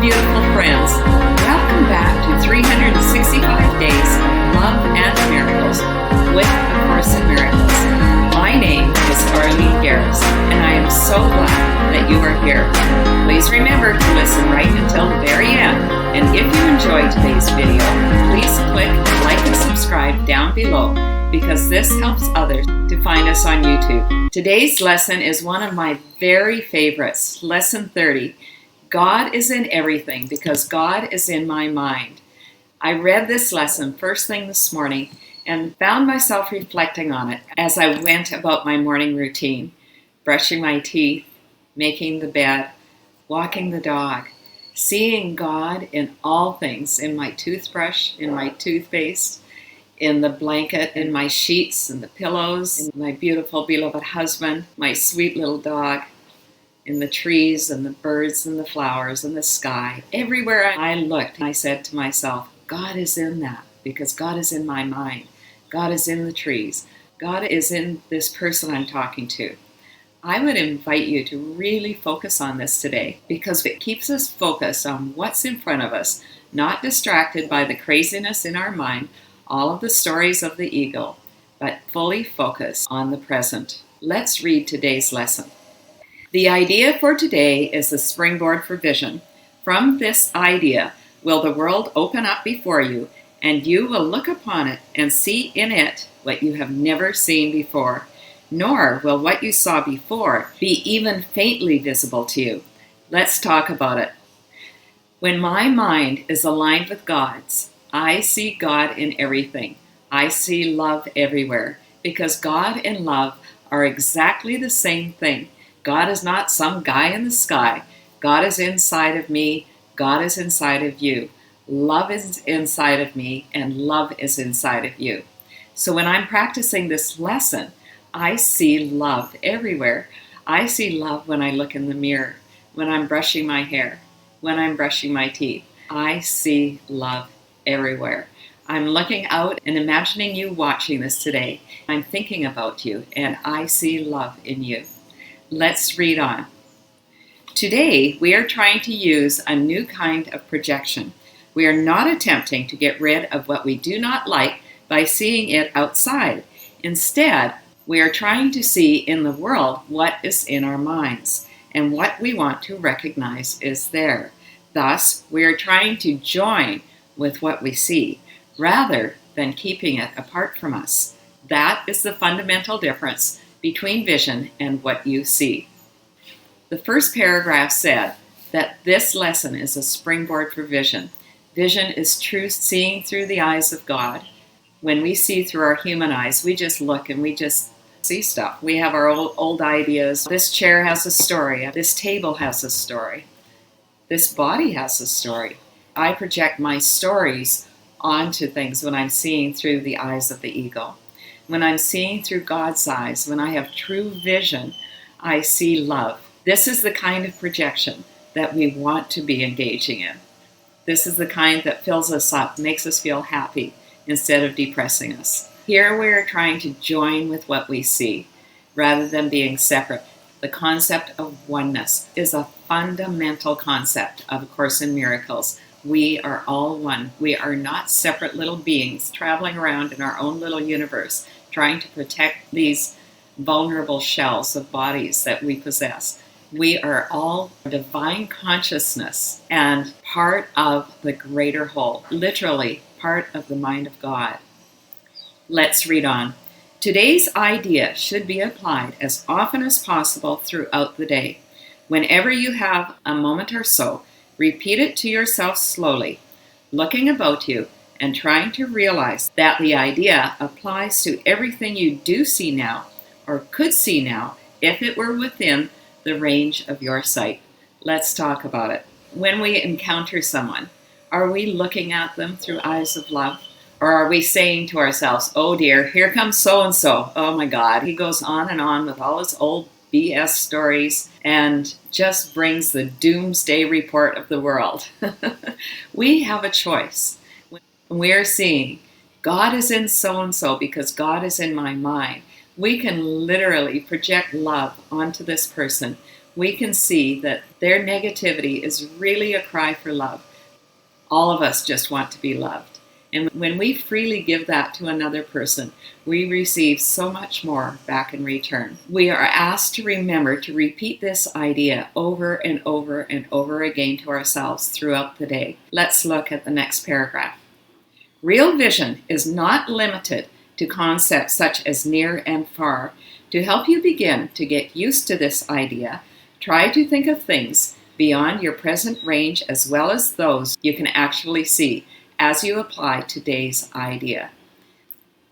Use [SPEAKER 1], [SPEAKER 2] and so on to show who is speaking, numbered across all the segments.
[SPEAKER 1] beautiful friends. Welcome back to 365 Days of Love and Miracles with A Course in Miracles. My name is Arlene Geres, and I am so glad that you are here. Please remember to listen right until the very end. And if you enjoyed today's video, please click like and subscribe down below, because this helps others to find us on YouTube. Today's lesson is one of my very favorites, Lesson 30. God is in everything because God is in my mind. I read this lesson first thing this morning and found myself reflecting on it as I went about my morning routine, brushing my teeth, making the bed, walking the dog, seeing God in all things, in my toothbrush, in my toothpaste, in the blanket, in my sheets, and the pillows, in my beautiful beloved husband, my sweet little dog, in the trees and the birds and the flowers and the sky. Everywhere I looked, I said to myself, God is in that because God is in my mind. God is in the trees. God is in this person I'm talking to. I would invite you to really focus on this today because it keeps us focused on what's in front of us, not distracted by the craziness in our mind, all of the stories of the ego, but fully focused on the present. Let's read today's lesson. The idea for today is the springboard for vision. From this idea will the world open up before you, and you will look upon it and see in it what you have never seen before, nor will what you saw before be even faintly visible to you. Let's talk about it. When my mind is aligned with God's, I see God in everything. I see love everywhere, because God and love are exactly the same thing. God is not some guy in the sky. God is inside of me. God is inside of you. Love is inside of me, and love is inside of you. So when I'm practicing this lesson, I see love everywhere. I see love when I look in the mirror, when I'm brushing my hair, when I'm brushing my teeth. I see love everywhere. I'm looking out and imagining you watching this today. I'm thinking about you, and I see love in you. Let's read on. Today, we are trying to use a new kind of projection. We are not attempting to get rid of what we do not like by seeing it outside. Instead, we are trying to see in the world what is in our minds and what we want to recognize is there. Thus, we are trying to join with what we see rather than keeping it apart from us. That is the fundamental difference between vision and what you see. The first paragraph said that this lesson is a springboard for vision. Vision is true seeing through the eyes of God. When we see through our human eyes, we just look and we just see stuff. We have our old ideas. This chair has a story. This table has a story. This body has a story. I project my stories onto things when I'm seeing through the eyes of the ego. When I'm seeing through God's eyes, when I have true vision, I see love. This is the kind of projection that we want to be engaging in. This is the kind that fills us up, makes us feel happy instead of depressing us. Here we are trying to join with what we see rather than being separate. The concept of oneness is a fundamental concept of A Course in Miracles. We are all one. We are not separate little beings traveling around in our own little universe, trying to protect these vulnerable shells of bodies that we possess. We are all divine consciousness and part of the greater whole, literally part of the mind of God. Let's read on. Today's idea should be applied as often as possible throughout the day. Whenever you have a moment or so, repeat it to yourself slowly, looking about you and trying to realize that the idea applies to everything you do see now or could see now if it were within the range of your sight. Let's talk about it. When we encounter someone, are we looking at them through eyes of love? Or are we saying to ourselves, oh dear, here comes so-and-so. Oh my God. He goes on and on with all his old BS stories and just brings the doomsday report of the world. We have a choice. When we are seeing God is in so-and-so because God is in my mind, we can literally project love onto this person we can see that their negativity is really a cry for love. All of us just want to be loved. And when we freely give that to another person, we receive so much more back in return. We are asked to remember to repeat this idea over and over and over again to ourselves throughout the day. Let's look at the next paragraph. Real vision is not limited to concepts such as near and far. To help you begin to get used to this idea, try to think of things beyond your present range as well as those you can actually see as you apply today's idea.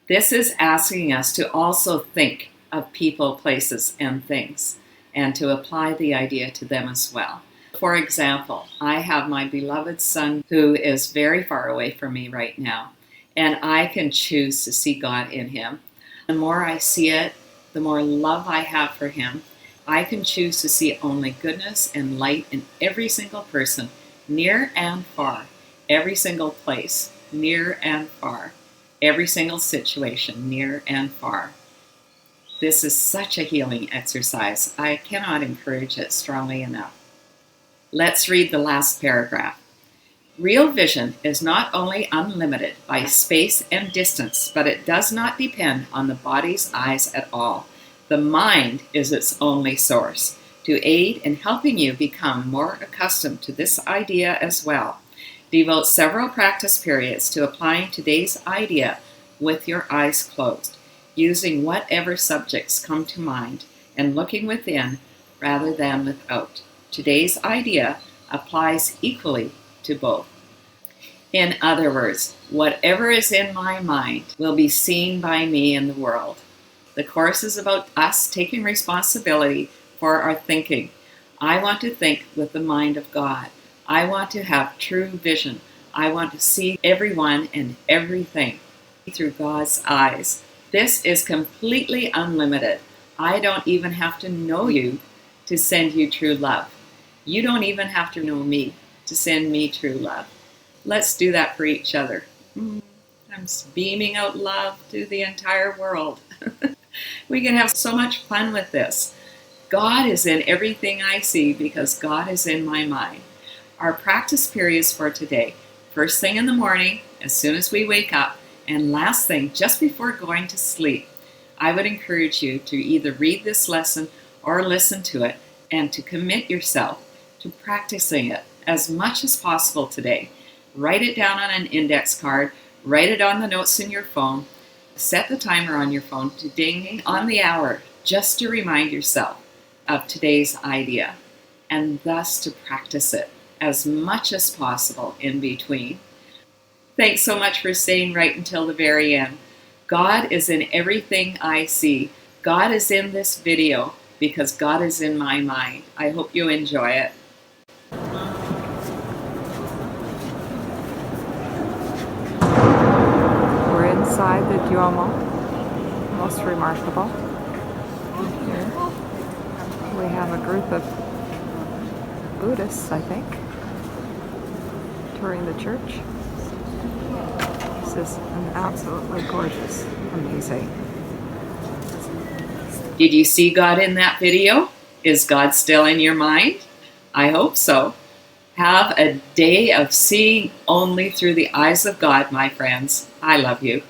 [SPEAKER 1] This is asking us to also think of people, places, and things, and to apply the idea to them as well. For example, I have my beloved son who is very far away from me right now, and I can choose to see God in him. The more I see it, the more love I have for him. I can choose to see only goodness and light in every single person, near and far, every single place, near and far, every single situation, near and far. This is such a healing exercise. I cannot encourage it strongly enough. Let's read the last paragraph. Real vision is not only unlimited by space and distance, but it does not depend on the body's eyes at all. The mind is its only source. To aid in helping you become more accustomed to this idea as well, devote several practice periods to applying today's idea with your eyes closed, using whatever subjects come to mind and looking within rather than without. Today's idea applies equally to both. In other words, whatever is in my mind will be seen by me in the world. The course is about us taking responsibility for our thinking. I want to think with the mind of God. I want to have true vision. I want to see everyone and everything through God's eyes. This is completely unlimited. I don't even have to know you to send you true love. You don't even have to know me to send me true love. Let's do that for each other. I'm beaming out love to the entire world. We can have so much fun with this. God is in everything I see because God is in my mind. Our practice periods for today: first thing in the morning, as soon as we wake up, and last thing, just before going to sleep. I would encourage you to either read this lesson or listen to it and to commit yourself to practicing it as much as possible today. Write it down on an index card, write it on the notes in your phone, set the timer on your phone to ding on the hour just to remind yourself of today's idea and thus to practice it as much as possible in between. Thanks so much for staying right until the very end. God is in everything I see. God is in this video because God is in my mind. I hope you enjoy it.
[SPEAKER 2] We're inside the Duomo. Most remarkable. Here we have a group of Buddhists, I think, touring the church. This is an absolutely gorgeous, amazing.
[SPEAKER 1] Did you see God in that video? Is God still in your mind? I hope so. Have a day of seeing only through the eyes of God, my friends. I love you.